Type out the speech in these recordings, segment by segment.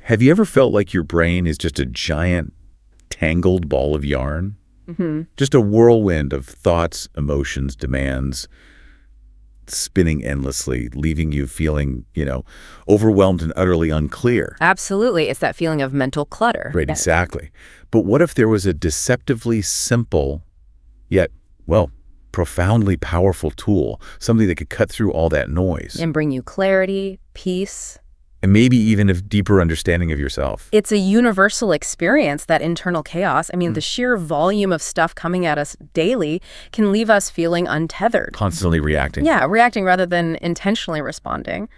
Have you ever felt like your brain is just a giant, tangled ball of yarn? Mm-hmm. Just a whirlwind of thoughts, emotions, demands, spinning endlessly, leaving you feeling, overwhelmed and utterly unclear. Absolutely. It's that feeling of mental clutter. Right, exactly. But what if there was a deceptively simple, yet, well, profoundly powerful tool, something that could cut through all that noise? And bring you clarity, peace. And maybe even a deeper understanding of yourself. It's a universal experience, that internal chaos. I mean, the sheer volume of stuff coming at us daily can leave us feeling untethered. Constantly reacting. Yeah, reacting rather than intentionally responding.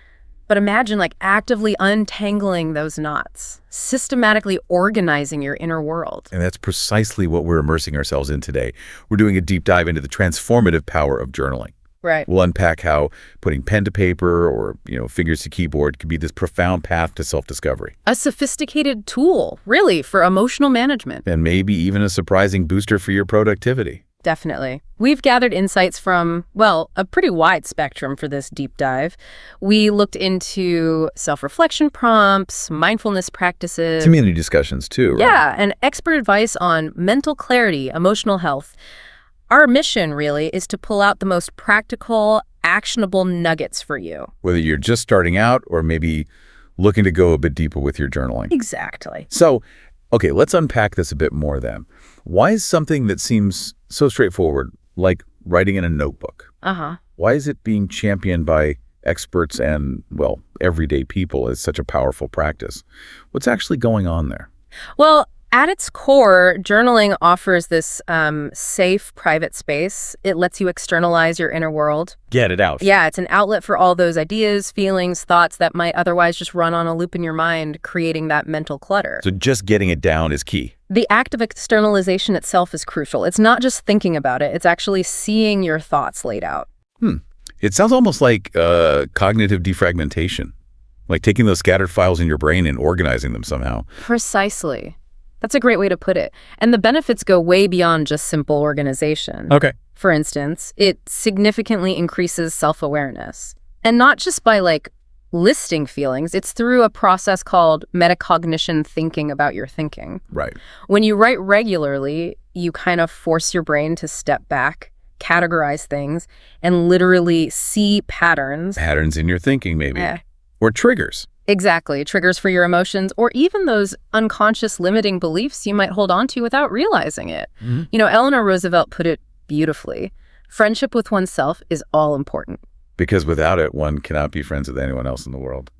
But imagine actively untangling those knots, systematically organizing your inner world. And that's precisely what we're immersing ourselves in today. We're doing a deep dive into the transformative power of journaling. Right. We'll unpack how putting pen to paper or, fingers to keyboard could be this profound path to self-discovery. A sophisticated tool, really, for emotional management. And maybe even a surprising booster for your productivity. Definitely. We've gathered insights from, a pretty wide spectrum for this deep dive. We looked into self-reflection prompts, mindfulness practices. Community discussions, too, right? Yeah, and expert advice on mental clarity, emotional health. Our mission, really, is to pull out the most practical, actionable nuggets for you. Whether you're just starting out or maybe looking to go a bit deeper with your journaling. Exactly. So, okay, let's unpack this a bit more then. Why is something that seems so straightforward, like writing in a notebook, why is it being championed by experts and, everyday people as such a powerful practice? What's actually going on there? Well, at its core, journaling offers this safe, private space. It lets you externalize your inner world. Get it out. Yeah, it's an outlet for all those ideas, feelings, thoughts that might otherwise just run on a loop in your mind, creating that mental clutter. So just getting it down is key. The act of externalization itself is crucial. It's not just thinking about it. It's actually seeing your thoughts laid out. It sounds almost like cognitive defragmentation, like taking those scattered files in your brain and organizing them somehow. Precisely. That's a great way to put it. And the benefits go way beyond just simple organization. Okay. For instance, it significantly increases self-awareness. And not just by listing feelings, it's through a process called metacognition, thinking about your thinking. Right. When you write regularly, you kind of force your brain to step back, categorize things, and literally see patterns. Patterns in your thinking, maybe. Yeah. Or triggers. Exactly. Triggers for your emotions, or even those unconscious limiting beliefs you might hold on to without realizing it. Eleanor Roosevelt put it beautifully. Friendship with oneself is all important. Because without it, one cannot be friends with anyone else in the world.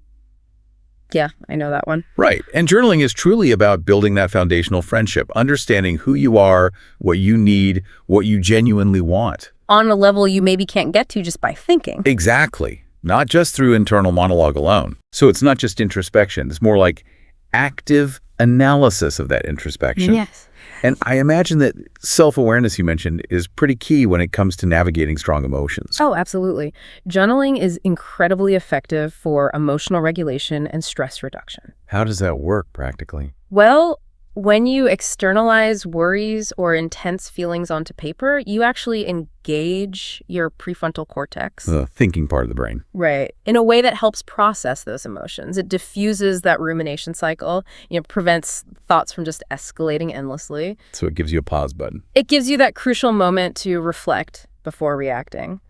Yeah, I know that one. Right. And journaling is truly about building that foundational friendship, understanding who you are, what you need, what you genuinely want. On a level you maybe can't get to just by thinking. Exactly. Not just through internal monologue alone. So it's not just introspection. It's more like active analysis of that introspection. Yes. And I imagine that self-awareness you mentioned is pretty key when it comes to navigating strong emotions. Oh, absolutely. Journaling is incredibly effective for emotional regulation and stress reduction. How does that work practically? Well, when you externalize worries or intense feelings onto paper, you actually engage your prefrontal cortex. The thinking part of the brain. Right. In a way that helps process those emotions. It diffuses that rumination cycle, prevents thoughts from just escalating endlessly. So it gives you a pause button. It gives you that crucial moment to reflect before reacting,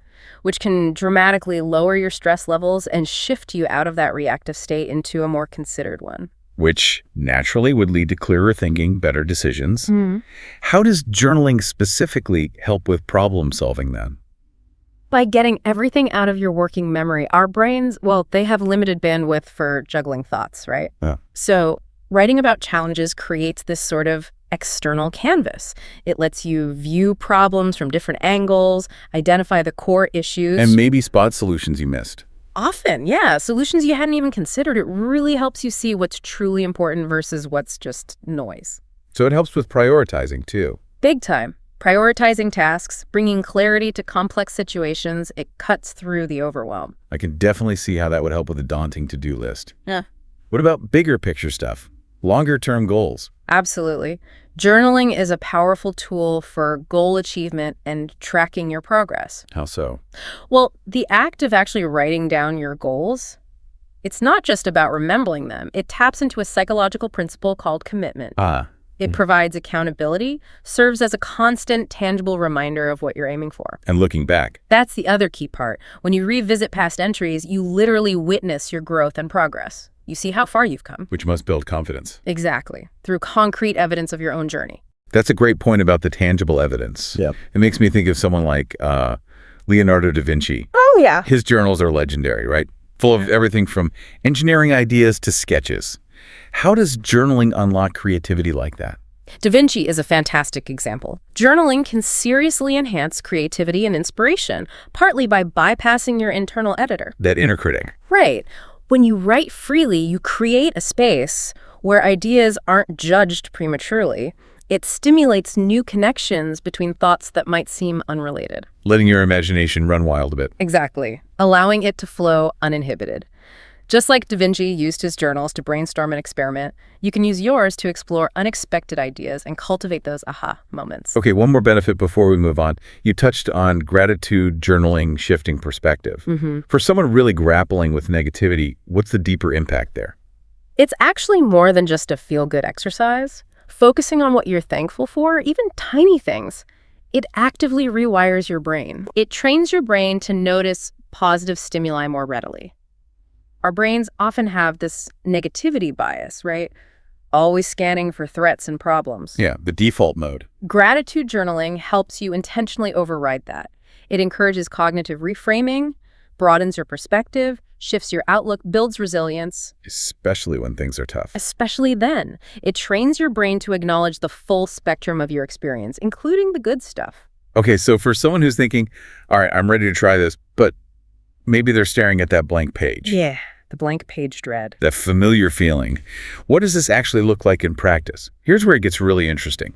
which can dramatically lower your stress levels and shift you out of that reactive state into a more considered one. Which naturally would lead to clearer thinking, better decisions. Mm-hmm. How does journaling specifically help with problem solving then? By getting everything out of your working memory. Our brains, they have limited bandwidth for juggling thoughts, right? Yeah. So writing about challenges creates this sort of external canvas. It lets you view problems from different angles, identify the core issues. And maybe spot solutions you missed. Often, yeah. Solutions you hadn't even considered. It really helps you see what's truly important versus what's just noise. So it helps with prioritizing, too. Big time. Prioritizing tasks, bringing clarity to complex situations, it cuts through the overwhelm. I can definitely see how that would help with a daunting to-do list. Yeah. What about bigger picture stuff? Longer-term goals? Absolutely. Journaling is a powerful tool for goal achievement and tracking your progress. How so? Well, the act of actually writing down your goals, It's not just about remembering them. It taps into a psychological principle called commitment. It provides accountability, serves as a constant, tangible reminder of what you're aiming for. And looking back. That's the other key part. When you revisit past entries, you literally witness your growth and progress. You see how far you've come. Which must build confidence. Exactly. Through concrete evidence of your own journey. That's a great point about the tangible evidence. Yep. It makes me think of someone like Leonardo da Vinci. Oh, yeah. His journals are legendary, right? Full of everything from engineering ideas to sketches. How does journaling unlock creativity like that? Da Vinci is a fantastic example. Journaling can seriously enhance creativity and inspiration, partly by bypassing your internal editor. That inner critic. Right. When you write freely, you create a space where ideas aren't judged prematurely. It stimulates new connections between thoughts that might seem unrelated. Letting your imagination run wild a bit. Exactly. Allowing it to flow uninhibited. Just like Da Vinci used his journals to brainstorm and experiment, you can use yours to explore unexpected ideas and cultivate those aha moments. Okay, one more benefit before we move on. You touched on gratitude journaling shifting perspective. For someone really grappling with negativity, what's the deeper impact there? It's actually more than just a feel-good exercise. Focusing on what you're thankful for, even tiny things, it actively rewires your brain. It trains your brain to notice positive stimuli more readily. Our brains often have this negativity bias, right? Always scanning for threats and problems. Yeah, the default mode. Gratitude journaling helps you intentionally override that. It encourages cognitive reframing, broadens your perspective, shifts your outlook, builds resilience. Especially when things are tough. Especially then. It trains your brain to acknowledge the full spectrum of your experience, including the good stuff. Okay, so for someone who's thinking, all right, I'm ready to try this, but maybe they're staring at that blank page. Yeah, the blank page dread. That familiar feeling. What does this actually look like in practice? Here's where it gets really interesting.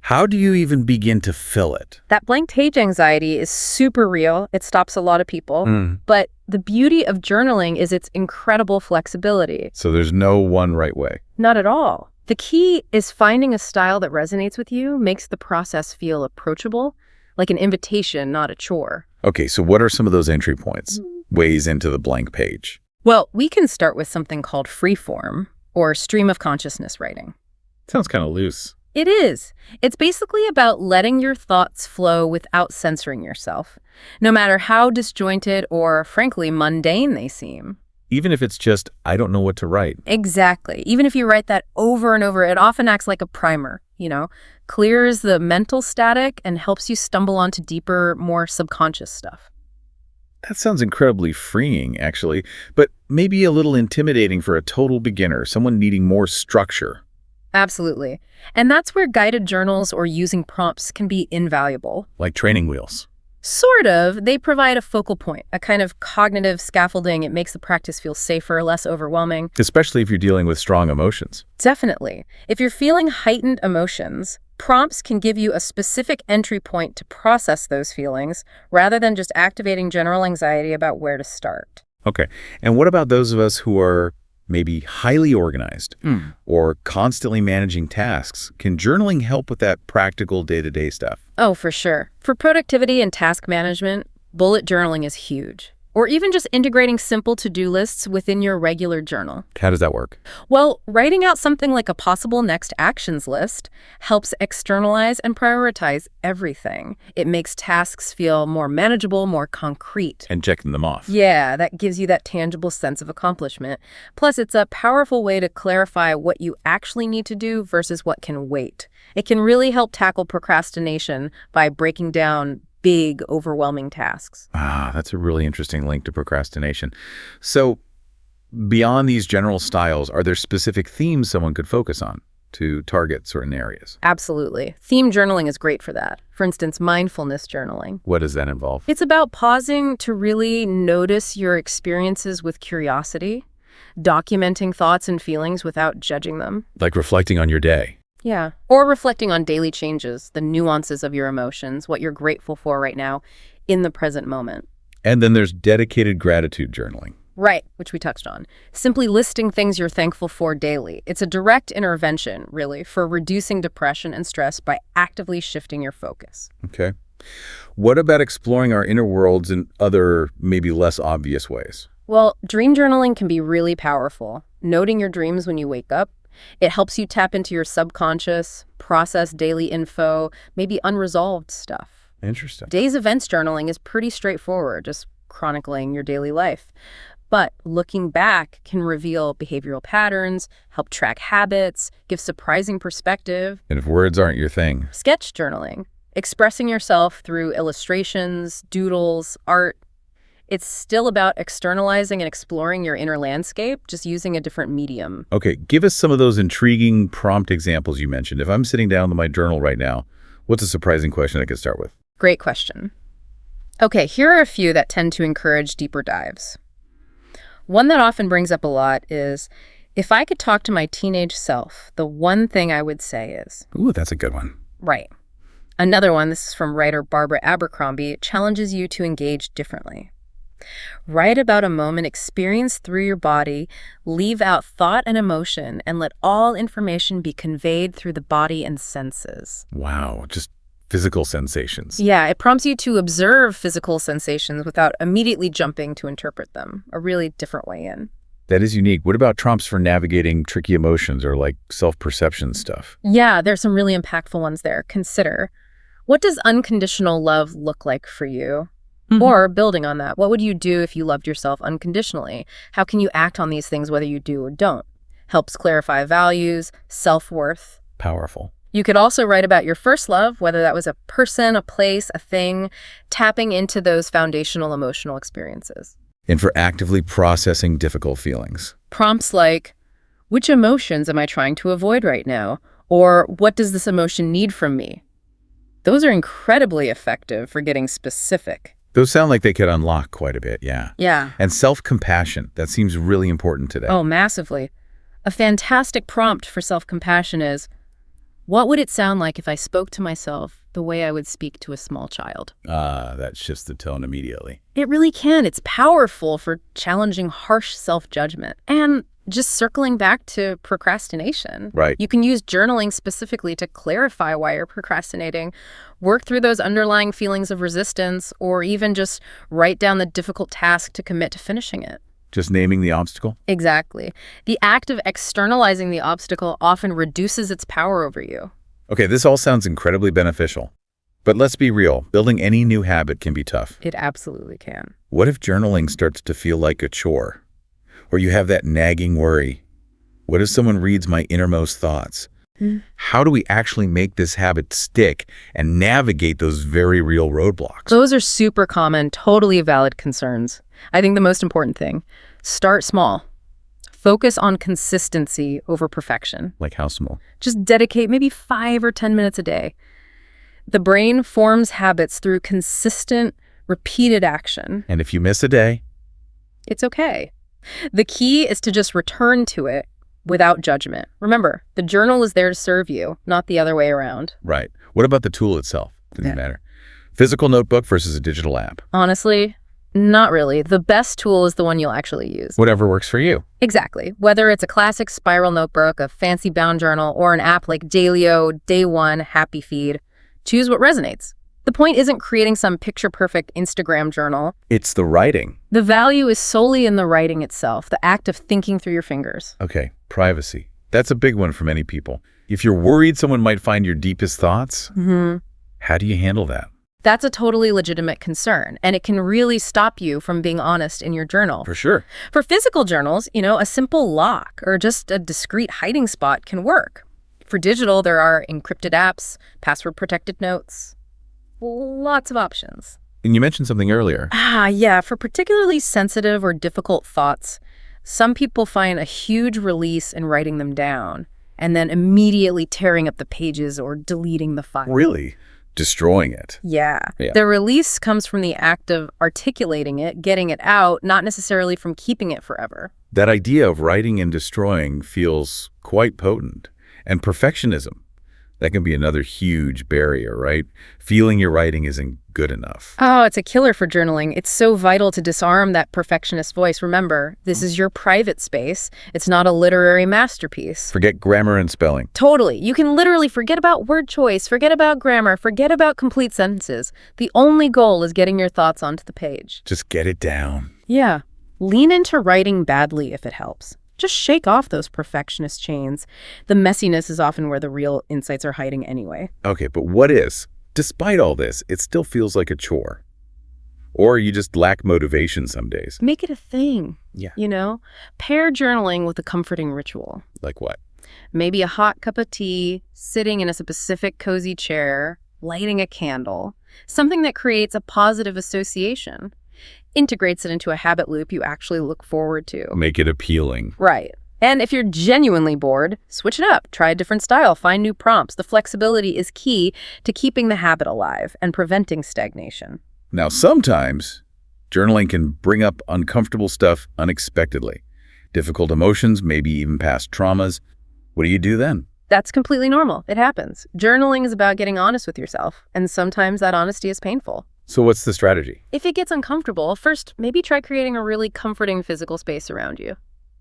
How do you even begin to fill it? That blank page anxiety is super real. It stops a lot of people. But the beauty of journaling is its incredible flexibility. So there's no one right way. Not at all. The key is finding a style that resonates with you, makes the process feel approachable, like an invitation, not a chore. Okay, so what are some of those entry points, ways into the blank page? Well, we can start with something called freeform, or stream of consciousness writing. Sounds kind of loose. It is. It's basically about letting your thoughts flow without censoring yourself, no matter how disjointed or, frankly, mundane they seem. Even if it's just, I don't know what to write. Exactly. Even if you write that over and over, it often acts like a primer, clears the mental static and helps you stumble onto deeper, more subconscious stuff. That sounds incredibly freeing, actually, but maybe a little intimidating for a total beginner, someone needing more structure. Absolutely. And that's where guided journals or using prompts can be invaluable. Like training wheels. Sort of. They provide a focal point, a kind of cognitive scaffolding. It makes the practice feel safer, less overwhelming. Especially if you're dealing with strong emotions. Definitely. If you're feeling heightened emotions, prompts can give you a specific entry point to process those feelings, rather than just activating general anxiety about where to start. Okay. And what about those of us who are maybe highly organized or constantly managing tasks? Can journaling help with that practical day-to-day stuff? Oh, for sure. For productivity and task management, bullet journaling is huge. Or even just integrating simple to-do lists within your regular journal. How does that work? Well, writing out something like a possible next actions list helps externalize and prioritize everything. It makes tasks feel more manageable, more concrete. And checking them off. Yeah, that gives you that tangible sense of accomplishment. Plus, it's a powerful way to clarify what you actually need to do versus what can wait. It can really help tackle procrastination by breaking down big, overwhelming tasks. That's a really interesting link to procrastination. So beyond these general styles, are there specific themes someone could focus on to target certain areas? Absolutely. Theme journaling is great for that. For instance, mindfulness journaling. What does that involve? It's about pausing to really notice your experiences with curiosity, documenting thoughts and feelings without judging them. Like reflecting on your day. Yeah. Or reflecting on daily changes, the nuances of your emotions, what you're grateful for right now in the present moment. And then there's dedicated gratitude journaling. Right, which we touched on. Simply listing things you're thankful for daily. It's a direct intervention, really, for reducing depression and stress by actively shifting your focus. Okay. What about exploring our inner worlds in other, maybe less obvious ways? Well, dream journaling can be really powerful. Noting your dreams when you wake up, it helps you tap into your subconscious, process daily info, maybe unresolved stuff. Interesting. Days events journaling is pretty straightforward, just chronicling your daily life. But looking back can reveal behavioral patterns, help track habits, give surprising perspective. And if words aren't your thing? Sketch journaling, expressing yourself through illustrations, doodles, art. It's still about externalizing and exploring your inner landscape, just using a different medium. Okay, give us some of those intriguing prompt examples you mentioned. If I'm sitting down in my journal right now, what's a surprising question I could start with? Great question. Okay, here are a few that tend to encourage deeper dives. One that often brings up a lot is, if I could talk to my teenage self, the one thing I would say is... Ooh, that's a good one. Right. Another one, this is from writer Barbara Abercrombie, challenges you to engage differently. Write about a moment experienced through your body, leave out thought and emotion, and let all information be conveyed through the body and senses. Wow, just physical sensations. Yeah, it prompts you to observe physical sensations without immediately jumping to interpret them. A really different way in. That is unique. What about prompts for navigating tricky emotions or like self-perception stuff? Yeah, there's some really impactful ones there. Consider, what does unconditional love look like for you? Or, building on that, what would you do if you loved yourself unconditionally? How can you act on these things whether you do or don't? Helps clarify values, self-worth. Powerful. You could also write about your first love, whether that was a person, a place, a thing, tapping into those foundational emotional experiences. And for actively processing difficult feelings. Prompts like, which emotions am I trying to avoid right now? Or, what does this emotion need from me? Those are incredibly effective for getting specific. Those sound like they could unlock quite a bit, yeah. Yeah. And self-compassion, that seems really important today. Oh, massively. A fantastic prompt for self-compassion is, what would it sound like if I spoke to myself the way I would speak to a small child? That shifts the tone immediately. It really can. It's powerful for challenging harsh self-judgment. And just circling back to procrastination. Right. You can use journaling specifically to clarify why you're procrastinating, work through those underlying feelings of resistance, or even just write down the difficult task to commit to finishing it. Just naming the obstacle? Exactly. The act of externalizing the obstacle often reduces its power over you. Okay, this all sounds incredibly beneficial. But let's be real, building any new habit can be tough. It absolutely can. What if journaling starts to feel like a chore? Or you have that nagging worry? What if someone reads my innermost thoughts? How do we actually make this habit stick and navigate those very real roadblocks? Those are super common, totally valid concerns. I think the most important thing, start small. Focus on consistency over perfection. Like how small? Just dedicate maybe 5 or 10 minutes a day. The brain forms habits through consistent, repeated action. And if you miss a day? It's okay. The key is to just return to it without judgment. Remember, the journal is there to serve you, not the other way around. Right. What about the tool itself? Doesn't matter. Physical notebook versus a digital app? Honestly, not really. The best tool is the one you'll actually use. Whatever works for you. Exactly. Whether it's a classic spiral notebook, a fancy bound journal, or an app like Dailyo, Day One, Happy Feed, choose what resonates. The point isn't creating some picture-perfect Instagram journal. It's the writing. The value is solely in the writing itself, the act of thinking through your fingers. Okay, privacy. That's a big one for many people. If you're worried someone might find your deepest thoughts, how do you handle that? That's a totally legitimate concern, and it can really stop you from being honest in your journal. For sure. For physical journals, a simple lock or just a discreet hiding spot can work. For digital, there are encrypted apps, password-protected notes. Lots of options. And you mentioned something earlier. Yeah. For particularly sensitive or difficult thoughts, some people find a huge release in writing them down and then immediately tearing up the pages or deleting the file. Really? Destroying it? Yeah. The release comes from the act of articulating it, getting it out, not necessarily from keeping it forever. That idea of writing and destroying feels quite potent. And perfectionism. That can be another huge barrier, right? Feeling your writing isn't good enough. Oh, it's a killer for journaling. It's so vital to disarm that perfectionist voice. Remember, this is your private space. It's not a literary masterpiece. Forget grammar and spelling. Totally. You can literally forget about word choice, forget about grammar, forget about complete sentences. The only goal is getting your thoughts onto the page. Just get it down. Yeah. Lean into writing badly if it helps. Just shake off those perfectionist chains. The messiness is often where the real insights are hiding anyway. Okay, but despite all this, it still feels like a chore? Or you just lack motivation some days? Make it a thing. Yeah. Pair journaling with a comforting ritual. Like what? Maybe a hot cup of tea, sitting in a specific cozy chair, lighting a candle. Something that creates a positive association. Integrates it into a habit loop you actually look forward to. Make it appealing. Right. And if you're genuinely bored, switch it up. Try a different style. Find new prompts. The flexibility is key to keeping the habit alive and preventing stagnation. Now, sometimes journaling can bring up uncomfortable stuff unexpectedly. Difficult emotions, maybe even past traumas. What do you do then? That's completely normal. It happens. Journaling is about getting honest with yourself, and sometimes that honesty is painful. So what's the strategy? If it gets uncomfortable, first, maybe try creating a really comforting physical space around you.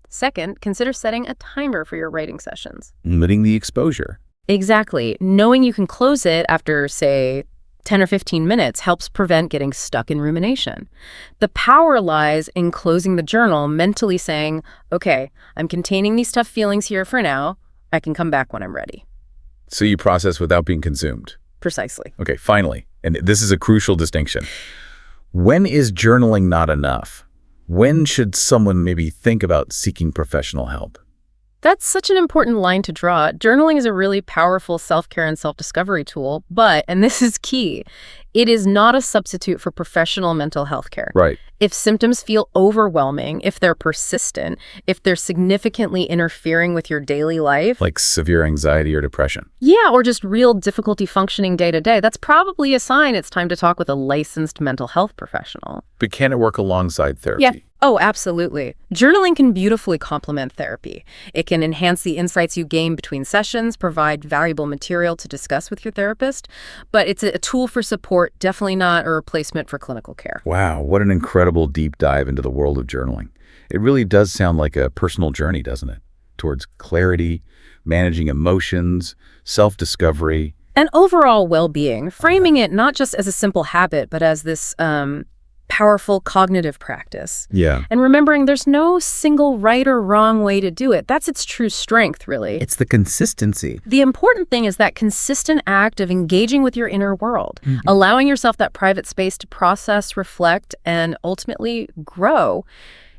Second, consider setting a timer for your writing sessions. Limiting the exposure. Exactly. Knowing you can close it after, say, 10 or 15 minutes helps prevent getting stuck in rumination. The power lies in closing the journal, mentally saying, okay, I'm containing these tough feelings here for now. I can come back when I'm ready. So you process without being consumed. Precisely. Okay, finally, and this is a crucial distinction. When is journaling not enough? When should someone maybe think about seeking professional help? That's such an important line to draw. Journaling is a really powerful self-care and self-discovery tool, but, and this is key, it is not a substitute for professional mental health care. Right. If symptoms feel overwhelming, if they're persistent, if they're significantly interfering with your daily life. Like severe anxiety or depression. Yeah, or just real difficulty functioning day to day, that's probably a sign it's time to talk with a licensed mental health professional. But can it work alongside therapy? Yeah. Oh, absolutely. Journaling can beautifully complement therapy. It can enhance the insights you gain between sessions, provide valuable material to discuss with your therapist, but it's a tool for support, definitely not a replacement for clinical care. Wow, what an incredible deep dive into the world of journaling. It really does sound like a personal journey, doesn't it? Towards clarity, managing emotions, self-discovery. And overall well-being, framing it not just as a simple habit, but as this powerful cognitive practice. Yeah. And remembering there's no single right or wrong way to do it. That's its true strength, really. It's the consistency. The important thing is that consistent act of engaging with your inner world, allowing yourself that private space to process, reflect, and ultimately grow.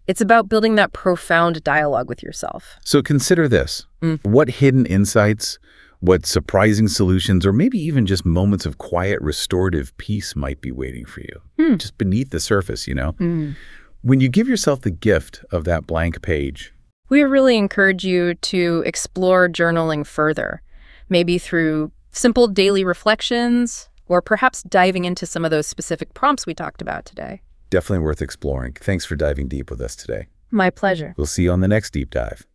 It's about building that profound dialogue with yourself. So consider this. What hidden insights, what surprising solutions, or maybe even just moments of quiet, restorative peace might be waiting for you, just beneath the surface, When you give yourself the gift of that blank page. We really encourage you to explore journaling further, maybe through simple daily reflections, or perhaps diving into some of those specific prompts we talked about today. Definitely worth exploring. Thanks for diving deep with us today. My pleasure. We'll see you on the next deep dive.